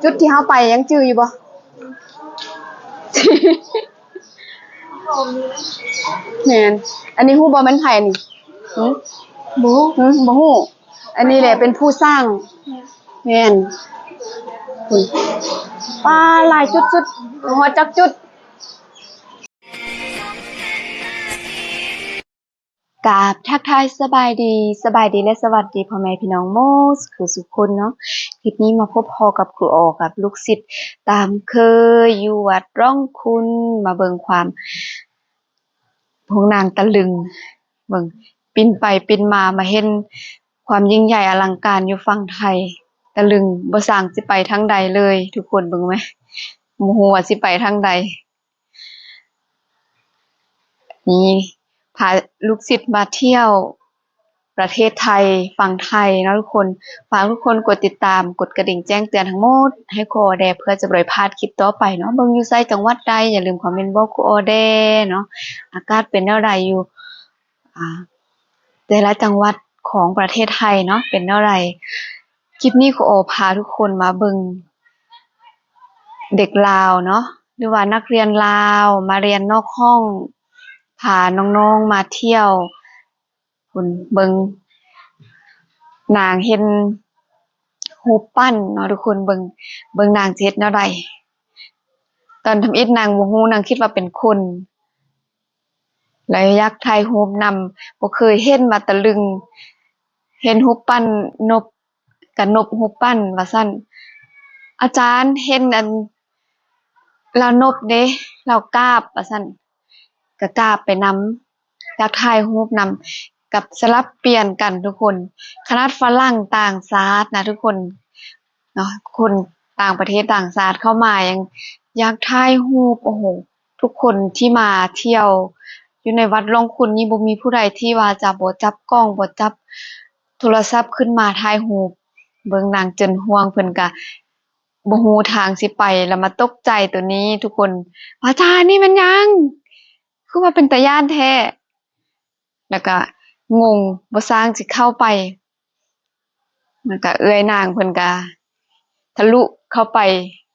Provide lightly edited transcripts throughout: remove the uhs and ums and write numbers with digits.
จุดที่เฮาไปยังจื้ออยู่บ่ แม่นอันนี้ฮู้บ่แม่นไผนี่หึบ่ฮู้อันนี้แหละเป็นผู้สร้างแม่นคุณป้าหลายจุดสุดฮอดจักจุดกราบทักทายสบายดีและสวัสดีพ่อแม่พี่น้องโมสคือสุขคนเนาะคลิปนี้มาพบพอกับครูออกับลูกศิษย์ตามเคยอยู่วัดร่องคุณมาเบิ่งความพวกนางตะลึงเบิ่งปินไปปินมาเห็นความยิ่งใหญ่อลังการอยู่ฝั่งไทยตะลึงบ่สร้างสิไปทางใดเลยทุกคนเบิ่งไหมบ่ฮู้ว่าสิไปทางใดนี่พาลูกศิษย์มาเที่ยวประเทศไทยฝั่งไทยนะทุกคนฝากทุกคนกดติดตามกดกระดิ่งแจ้งเตือนทั้งหมดให้ครูออแดเพื่อจะบ่ได้พลาดคลิปต่อไปเนาะเบิ่งอยู่ไสจังหวัดใดอย่าลืมคอมเมนต์บอกครูออแดเนาะอากาศเป็นแนวใดอยู่แต่ละจังหวัดของประเทศไทยเนาะเป็นแนวใดคลิปนี้ครูออพาทุกคนมาเบิ่งเด็กลาวเนาะหรือว่านักเรียนลาวมาเรียนนอกห้องพาน้องๆมาเที่ยวคุณเบิ่งนางเฮ็ดรูปปั้นเนาะทุกคนเบิ่งนางสิเฮ็ดแนวใดตอนทำอิฐนางบ่ฮู้นางคิดว่าเป็นคนแล้วอยากถ่ายรูปนำบ่เคยเห็นมาตะลึงเห็นรูปปั้นนกกับนกรูปปั้นว่าซั่นอาจารย์เห็นอันลาวนกเด้ลาวกาบว่าซั่นก็กาบไปนำอยากถ่ายรูปนำกับสลับเปลี่ยนกันทุกคนขนาดฝรั่งต่างชาตินะทุกคนเนาะคนต่างประเทศต่างชาติเข้ามายังอยากถ่ายรูปโอ้โหทุกคนที่มาเที่ยวอยู่ในวัดร่องคุณนี่บ่มีผู้ใดที่ว่าจะบ่จับกล้องบ่จับโทรศัพท์ขึ้นมาถ่ายรูปเบิ่งนางเจินฮวงเพิ่นก็บ่ฮู้ทางสิไปแล้วมาตกใจตัวนี้ทุกคนอาจารย์นี่มันหยังคือว่าเป็นตาย้านแท้แล้วก็งงบ่สร้างสิเข้าไปมันก็เอื้อยนางเพิ่นก็ทะลุเข้าไป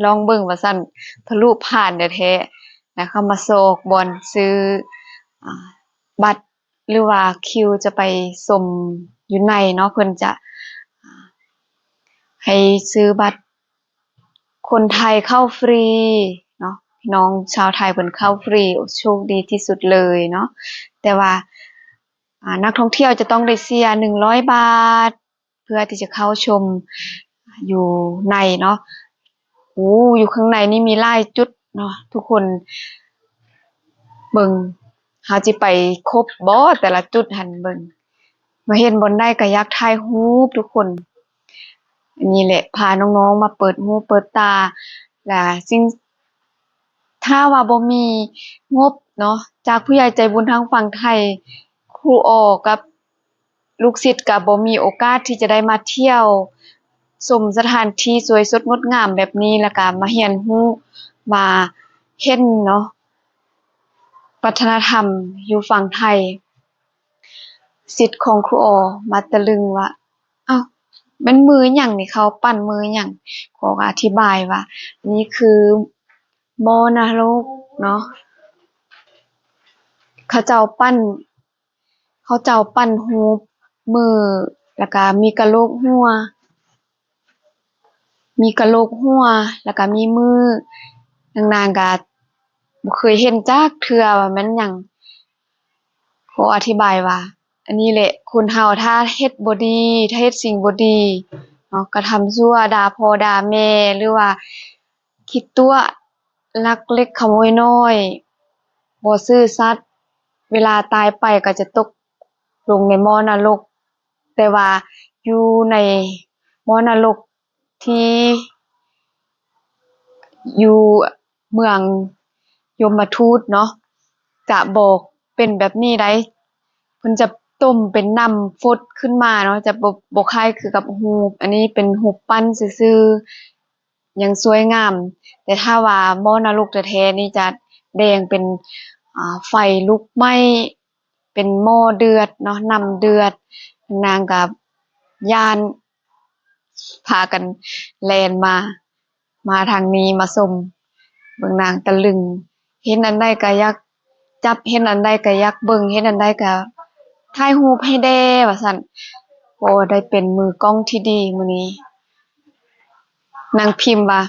ลองเบิ่งว่าซั่นทะลุผ่านแท้ๆแล้วเข้ามาโศกบอนซื้อบัตรหรือว่าคิวจะไปชมอยู่ในเนาะเพิ่นจะให้ซื้อบัตรคนไทยเข้าฟรีเนาะพี่น้องชาวไทยเพิ่นเข้าฟรีโชคดีที่สุดเลยเนาะแต่ว่านักท่องเที่ยวจะต้องได้เสีย100 บาทเพื่อที่จะเข้าชมอยู่ในเนาะอยู่ข้างในนี่มีหลายจุดเนาะทุกคนเบิ่งเฮาสิไปครบบ่แต่ละจุดหั่นเบิ่งมาเห็นบนได้ก็อยากถ่ายรูปทุกคนอันนี้แหละพาน้องๆมาเปิดหูเปิดตาและสิ่งถ้าว่าบ่มีงบเนาะจากผู้ใหญ่ใจบุญทางฝั่งไทยครูออกับลูกศิษย์ก็บ่มีโอกาสที่จะได้มาเที่ยวชมสถานที่สวยสดงดงามแบบนี้แล้วก็มาเรียนรู้มาเห็นเนาะวัฒนธรรมอยู่ฝั่งไทยศิษย์ของครูออมาตะลึงว่าอ้าวมันมือหยังนี่เขาปั้นมือหยังขออธิบายว่านี่คือมอนรกเนาะเขาเจ้าปั้นรูปมือแล้วก็มีกะโหลกหัวแล้วก็มีมือนางก็บ่เคยเห็นจักเทื่อว่ามันหยังขออธิบายว่าอันนี้แหละคนเฮาถ้าเฮ็ดบ่ดีถ้าเฮ็ดสิ่งบ่ดีเนาะกระทำชั่วด่าพ่อด่าแม่หรือว่าคิดตัวลักเล็กขโมยน้อยบ่ซื่อสัตย์เวลาตายไปก็จะตกลงในหม้อนรกแต่ว่าอยู่ในหม้อนรกที่อยู่เมืองยมทูตเนาะจะบ่เป็นแบบนี้ได้เพิ่นจะต้มเป็นน้ำฟดขึ้นมาเนาะจะบ่คล้ายคือกับรูปอันนี้เป็นรูปปั้นซื่อๆยังสวยงามแต่ถ้าว่าหม้อนรกแท้ๆนี่จะแดงเป็นไฟลุกไหม้เป็นหม้อเดือดเนาะน้ำเดือดนางก็ย้านพากันแล่นมา มาทางนี้มาชมเบิ่งนางตะลึงเห็นอันใดก็อยากจับเห็นอันใดก็อยากเบิ่งเห็นอันใดก็ถ่ายรูปให้แด่ว่าซั่นโอ้ได้เป็นมือกล้องที่ดีมื้อนี้นางพิมพ์ว่า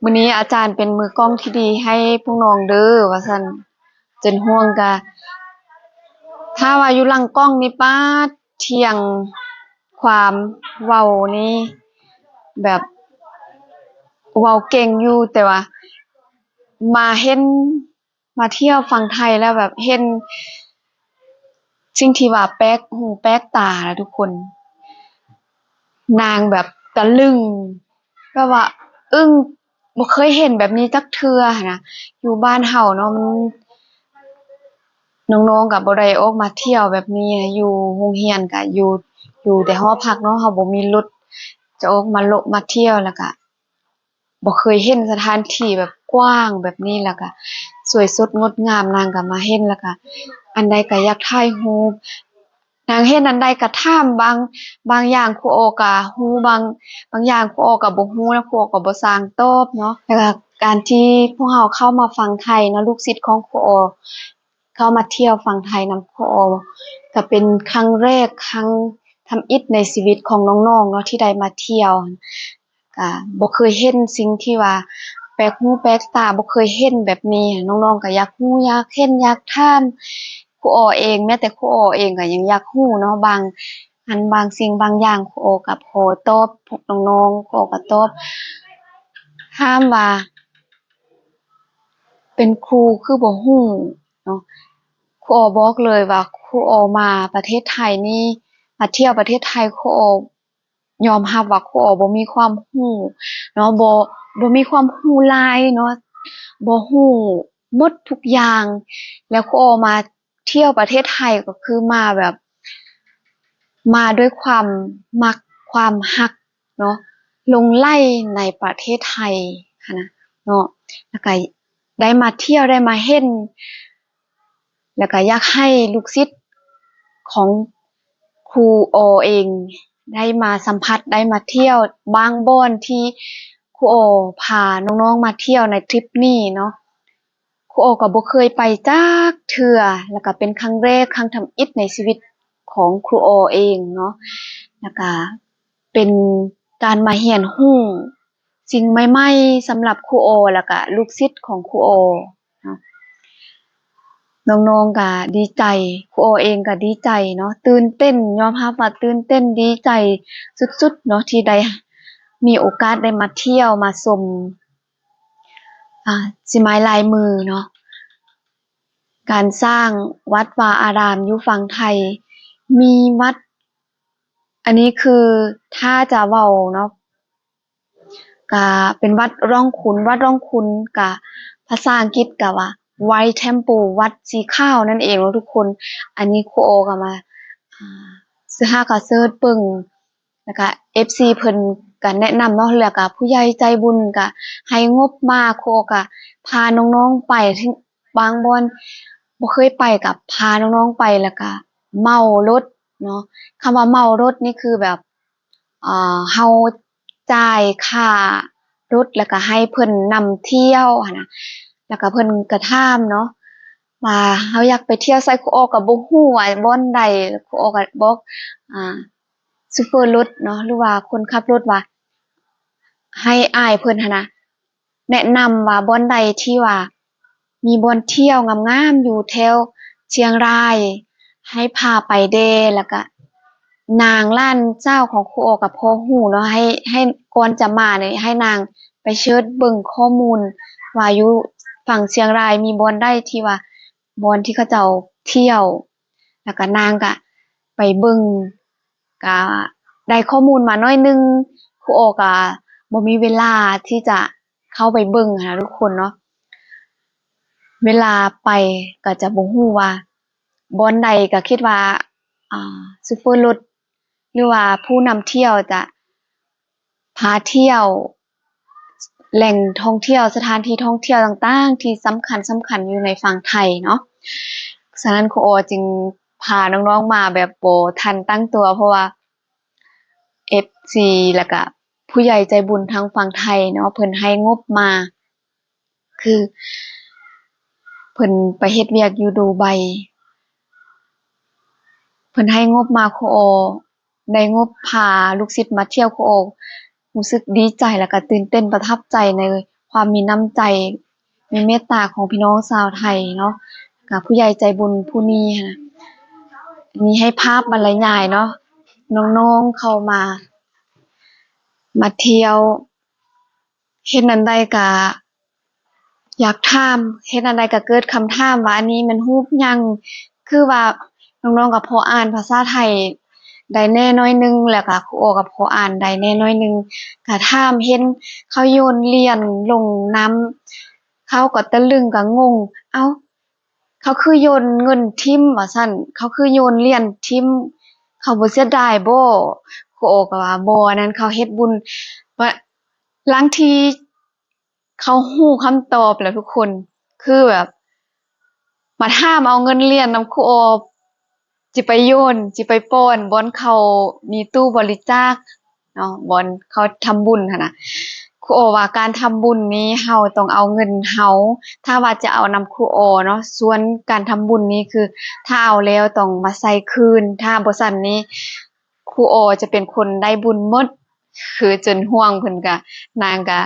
มื้อนี้อาจารย์เป็นมือกล้องที่ดีให้พวกน้องเด้อว่าซั่นจนห่วงก็ถ้าว่าอยู่หลังกล้องนี่ป๊าดเที่ยงความเว้านี่แบบเว้าเก่งอยู่แต่ว่ามาเห็นมาเที่ยวฝั่งไทยแล้วแบบเห็นสิ่งที่ว่าแปลกหูแปลกตานะทุกคนนางแบบตะลึงแบบว่าอึ้งบ่เคยเห็นแบบนี้จักเทื่อหั้นนะอยู่บ้านเฮาเนาะมันน้องๆก็บ่ได้ออกมาเที่ยวแบบนี้นะอยู่โรงเรียนก็อยู่แต่หอพักเนาะเฮาบ่มีรถจะออกมาโละมาเที่ยวแล้วก็บ่เคยเห็นสถานที่แบบกว้างแบบนี้แล้วก็สวยสดงดงามนางก็มาเห็นแล้วก็อันใดก็อยากถ่ายรูปนางเห็นอันใดก็ถามบางอย่างครูโอก็รู้บางอย่างครูโอก็บ่รู้แล้วครูโอก็บ่สร้างตอบเนาะแล้วก็การที่พวกเราเข้ามาฟังไทยเนาะลูกศิษย์ของครูโอเข้ามาเที่ยวฟังไทยนำครูโอก็เป็นครั้งแรกครั้งทำอิฐในชีวิตของน้องๆเนาะที่ได้มาเที่ยวก็บ่เคยเห็นสิ่งที่ว่าแปลกหูแปลกตาบ่เคยเห็นแบบนี้น้องๆก็อยากรู้อยากเห็นอยากถามครูอ้อเองแม้แต่ครูอ้อเองก็ยังอยากรู้เนาะบางสิ่งบางอย่างครูอ้อก็พอตอบพวกน้องๆครูอ้อก็ตอบถามว่าเป็นครูคือบ่รู้เนาะครูอ้อบอกเลยว่าครูอ้อมาประเทศไทยนี่มาเที่ยวประเทศไทยครูอ้อยอมรับว่าครูอ้อบ่มีความรู้เนาะบ่มีความรู้หลายเนาะบ่รู้หมดทุกอย่างแล้วครูอ้อมาเที่ยวประเทศไทยก็คือมาแบบมาด้วยความมักความรักเนาะหลงใหลในประเทศไทยหั้นนะเนาะแล้วก็ได้มาเที่ยวได้มาเห็นแล้วก็อยากให้ลูกศิษย์ของครูโอเองได้มาสัมผัสได้มาเที่ยวบางบ่อนที่ครูโอพาน้องๆมาเที่ยวในทริปนี้เนาะครูโอก็บ่เคยไปจักเทื่อแล้วก็เป็นครั้งแรกครั้งทำอิฐในชีวิตของครูโอเองเนาะแล้วก็เป็นการมาเรียนรู้สิ่งใหม่ๆสำหรับครูโอแล้วก็ลูกศิษย์ของครูโอเนาะ น้องๆก็ดีใจครูโอเองก็ดีใจเนาะตื่นเต้นยอมรับว่าตื่นเต้นดีใจสุดๆเนาะที่ได้มีโอกาสได้มาเที่ยวมาชมสิไม้ลายมือเนาะการสร้างวัดวาอารามอยู่ฝั่งไทยมีวัดอันนี้คือถ้าจะเว้าเนาะก็เป็นวัดร่องขุนวัดร่องขุนก็ภาษาอังกฤษก็ว่า White Temple วัดสีขาวนั่นเองเนาะทุกคนอันนี้ครูโอก็มาซื้อหาก็เสิร์ชเบิ่งแล้วก็ FC เพิ่นก็แนะนำเนาะแล้วก็ผู้ใหญ่ใจบุญก็ให้งบมาครูโอก็พาน้องๆไปที่บางบ่อนบ่เคยไปก็พาน้องๆไปแล้วก็เหมารถเนาะคำว่าเหมารถนี่คือแบบเฮาจ่ายค่ารถแล้วก็ให้เพิ่นนำเที่ยวหั้นน่ะแล้วก็เพิ่นก็ถามเนาะว่าเฮาอยากไปเที่ยวไสครูอ้อก็บ่ฮู้ว่าบ่อนใดครูอ้อก็บอกอ่าซูเฟอร์รถเนาะหรือว่าคนขับรถว่าให้อ้ายเพิ่นหั้นน่ะแนะนำว่าบ่อนใดที่ว่ามีบ่อนเที่ยวงามๆอยู่แถวเชียงรายให้พาไปเด้แล้วก็ นางล้านเจ้าของครูโอกับพ่อหูเนาะให้ก่อนจะมาเนี่ยให้นางไปเชิดเบิ่งข้อมูลว่าอยู่ฝั่งเชียงรายมีบ่อนใดที่ว่าบ่อนที่เขาเจ้าเที่ยวแล้วก็นางก็ไปเบิ่งก็ได้ข้อมูลมาน้อยหนึ่งครูโอก็บ่มีเวลาที่จะเข้าไปเบิ่งหั้นนะทุกคนเนาะเวลาไปก็จะบ่ฮู้ว่าบ่อนใดก็คิดว่าซุเปอร์รถหรือว่าผู้นำเที่ยวจะพาเที่ยวแหล่งท่องเที่ยวสถานที่ท่องเที่ยวต่างๆที่สำคัญอยู่ในฝั่งไทยเนาะฉะนั้นครูโอจึงพาน้องๆมาแบบบ่ทันตั้งตัวเพราะว่า FC แล้วก็ ผู้ใหญ่ใจบุญทางฝั่งไทยเนาะเพิ่นให้งบมา คือเพิ่นไปเฮ็ดเวียกอยู่ดูไบเพิ่นให้งบมาครูโอได้งบพาลูกศิษย์มาเที่ยวครูโอรู้สึกดีใจแล้วก็ตื่นเต้นประทับใจในความมีน้ำใจมีเมตตาของพี่น้องชาวไทยเนาะกับผู้ใหญ่ใจบุญผู้นี้นะนี่ให้ภาพบรรยายเนาะน้องๆเข้ามาเที่ยวเฮ็ดอันใดก็อยากถามเฮ็ดอันใดก็เกิดคำถามว่าอันนี้มันรูปหยังคือว่าน้องๆก็พออ่านภาษาไทยได้แน่น้อยหนึงแล้วก็ครูโอก็พออ่านได้แน่น้อยหนึงก็ถามเห็นเขาโยนเหรียญลงน้ำเขาก็ตะลึงก็งงเอ้าเขาคือโยนเงินทิ่มว่าซั่นเขาคือโยนเหรียญทิ่มเขาบ่เสียดายบ่ครูโอก็ว่าบ่อันนั้นเขาเฮ็ดบุญว่าลางทีเขารู้คำตอบแล้วทุกคนคือแบบมาถามเอาเงินเหรียญนำครูโอจิไปโยนจิไปป้อนบ่อนเขามีตู้บริจาคเนาะบ่อนเขาทำบุญหั่นน่ะครูโอว่าการทำบุญนี้เราต้องเอาเงินเราถ้าว่าจะเอานำครูโอเนาะส่วนการทำบุญนี้คือถ้าเอาแล้วต้องมาใส่คืนถ้าบ่ซั้นนี้ครูโอจะเป็นคนได้บุญหมดคือจนห่วงเพิ่นก็นางก็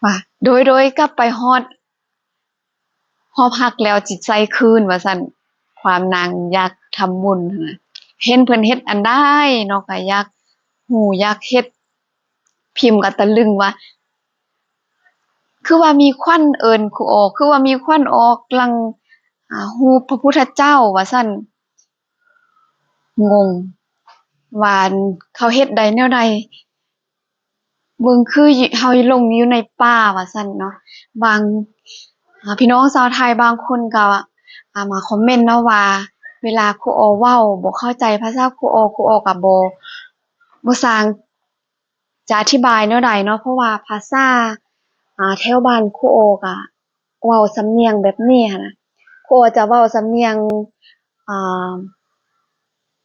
ว่าโดยกลับไปฮอดพักแล้วจิตใจคืนว่าซั่นความนางอยากทำบุญหั้นน่ะเห็นเพิ่นเฮ็ดอันใดเนาะก็อยากรู้อยากเฮ็ดพิมพ์ก็ตะลึงว่าคือว่ามีควันเอิ้นครูออกคือว่ามีควันออกหลังรูปพระพุทธเจ้าว่าซั่นงงว่าเขาเฮ็ดได้แนวใดเบิ่งคือเฮาหลงอยู่ในป่าว่าซั่นเนาะบางพี่น้องชาวไทยบางคนก็มาคอมเมนต์เนาะว่าเวลาครูออเว้าบ่เข้าใจภาษาครูออก็บ่สร้างจะอธิบายแนวใดเนาะเพราะว่าภาษาแถวบ้านครูออก็เว้าสำเนียงแบบนี้หั้นน่ะครูออจะเว้าสำเนียงอ่า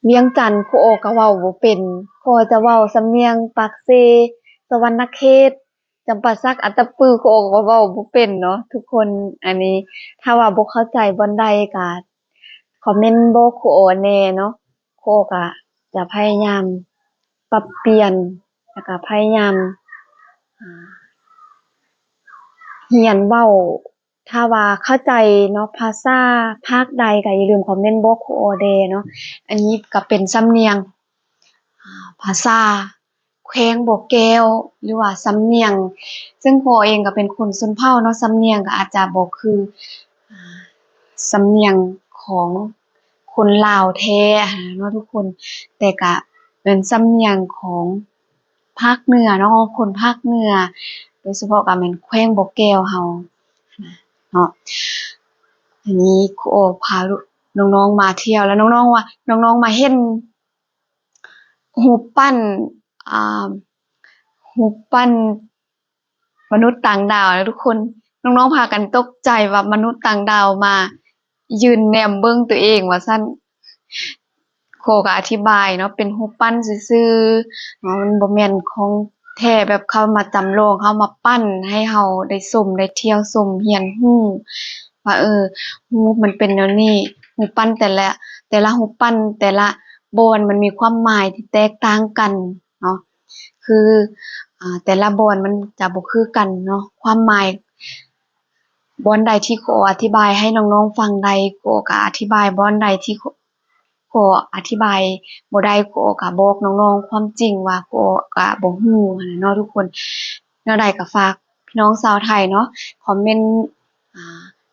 เวียงจันทน์ครูออก็เว้าบ่เป็นครูออจะเว้าสำเนียงปากเซสะวรรณเขตจำปาสัก อัตตปือครูออก็เว้าบ่เป็นเนาะทุกคนอันนี้ถ้าว่าบ่เข้าใจบ่อนใดก็คอมเมนต์บอกครูออแหน่เนาะครูออก็จะพยายามปรับเปลี่ยนแล้วก็พยายามอ่าเรียนเว้าถ้าว่าเข้าใจเนาะภาษาภาคใดก็อย่าลืมคอมเมนต์บอกครูออแหน่เนาะอันนี้ก็เป็นสำเนียงภาษาแขวงบ่แก้วหรือว่าสำเนียงซึ่งครูออเองก็เป็นคนชนเผ่าเนาะสำเนียงก็อาจจะบ่คืออ่าสำเนียงของคนลาวแท้เนาะทุกคนแต่ก็เป็นสำเนียงของภาคเหนือเนาะคนภาคเหนือโดยเฉพาะก็แม่นแขวงบ่แก้วเฮาเนาะอันนี้ครูโอพาน้องๆมาเที่ยวแล้วน้องๆว่าน้องๆมาเห็นรูปปั้นอ่ารูปปั้นมนุษย์ต่างดาวนะทุกคนน้องๆพากันตกใจว่ามนุษย์ต่างดาวมายืนแนมเบิ่งตัวเองว่าซั่นครูก็อธิบายเนาะเป็นรูปปั้นซื่อๆเนาะมันบ่แม่นของแท้แบบเขามาจำลองเขามาปั้นให้เราได้ชมได้เที่ยวชมเรียนรู้ว่ารูปมันเป็นแนวนี้รูปปั้นแต่ละรูปปั้นแต่ละบ่อนมันมีความหมายที่แตกต่างกันเนาะคือแต่ละบ่อนมันจะบ่คือกันเนาะความหมายบ่อนใดที่ครูอธิบายให้น้องๆฟังได้ครูก็อธิบายบ่อนใดที่ครูอธิบายบ่ได้ครูก็บอกน้องๆความจริงว่าครูก็บ่รู้หั้นน่ะเนาะทุกคนแนวใดก็ฝากพี่น้องชาวไทยเนาะคอมเมนต์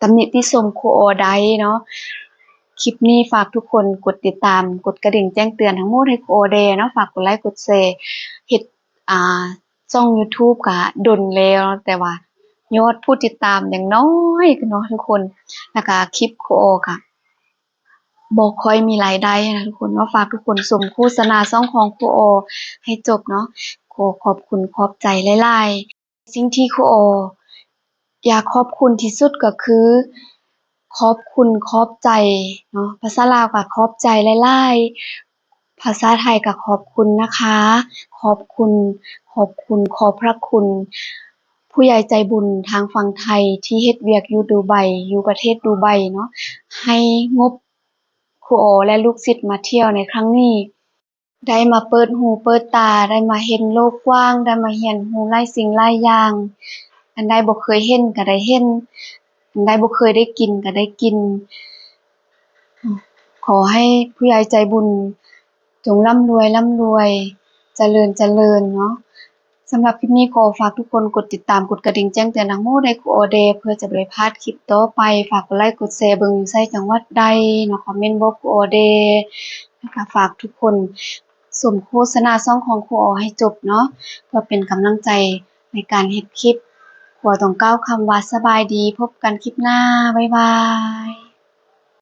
ตำหนิติชมครูได้เนาะคลิปนี้ฝากทุกคนกดติดตามกดกระดิ่งแจ้งเตือนทั้งหมดให้ครูแด่เนาะฝากกดไลค์กดแชร์เฮ็ดช่อง YouTube ก็ดนแล้วแต่ว่ายอดผู้ติดตามยังน้อยเนาะทุกคนแล้วก็คลิปครูก็บ่ค่อยมีรายได้นะทุกคนเนาะฝากทุกคนชมโฆษณาช่องของครูให้จบเนาะขอบคุณขอบใจหลายๆสิ่งที่ครูอยากขอบคุณที่สุดก็คือขอบคุณขอบใจเนาะภาษาลาวก็ขอบใจหลายๆ ภาษาไทยก็ขอบคุณนะคะ ขอบคุณ ขอบคุณ ขอบพระคุณ ผู้ใหญ่ใจบุญทางฝั่งไทยที่เฮ็ดเวียกอยู่ดูไบ อยู่ประเทศดูไบเนาะ ให้งบครูอ๋อและลูกศิษย์มาเที่ยวในครั้งนี้ ได้มาเปิดหูเปิดตา ได้มาเห็นโลกกว้าง ได้มาเรียนรู้หลายสิ่งหลายอย่าง อันใดบ่เคยเห็นก็ได้เห็น อันใดบ่เคยได้กินก็ได้กิน ขอให้ผู้ใหญ่ใจบุญจงร่ำรวยร่ำรวย เจริญเจริญเนาะ สำหรับคลิปนี้ก็ฝากทุกคนกดติดตามกดกระดิ่งแจ้งเตือนทางโมได้ครูออเดย์เพื่อจะบ่ได้พลาดคลิปต่อไป ฝากกดไลค์กดแชร์เบิ่งอยู่ไสจังหวัดใดเนาะ คอมเมนต์บอกครูออเดย์แล้วก็ฝากทุกคนสมโฆษณาช่องของครูออให้จบเนาะ เพื่อเป็นกำลังใจในการเฮ็ดคลิป ครูออต้องกล่าวคำว่าสบายดี พบกันคลิปหน้า บ๊ายบาย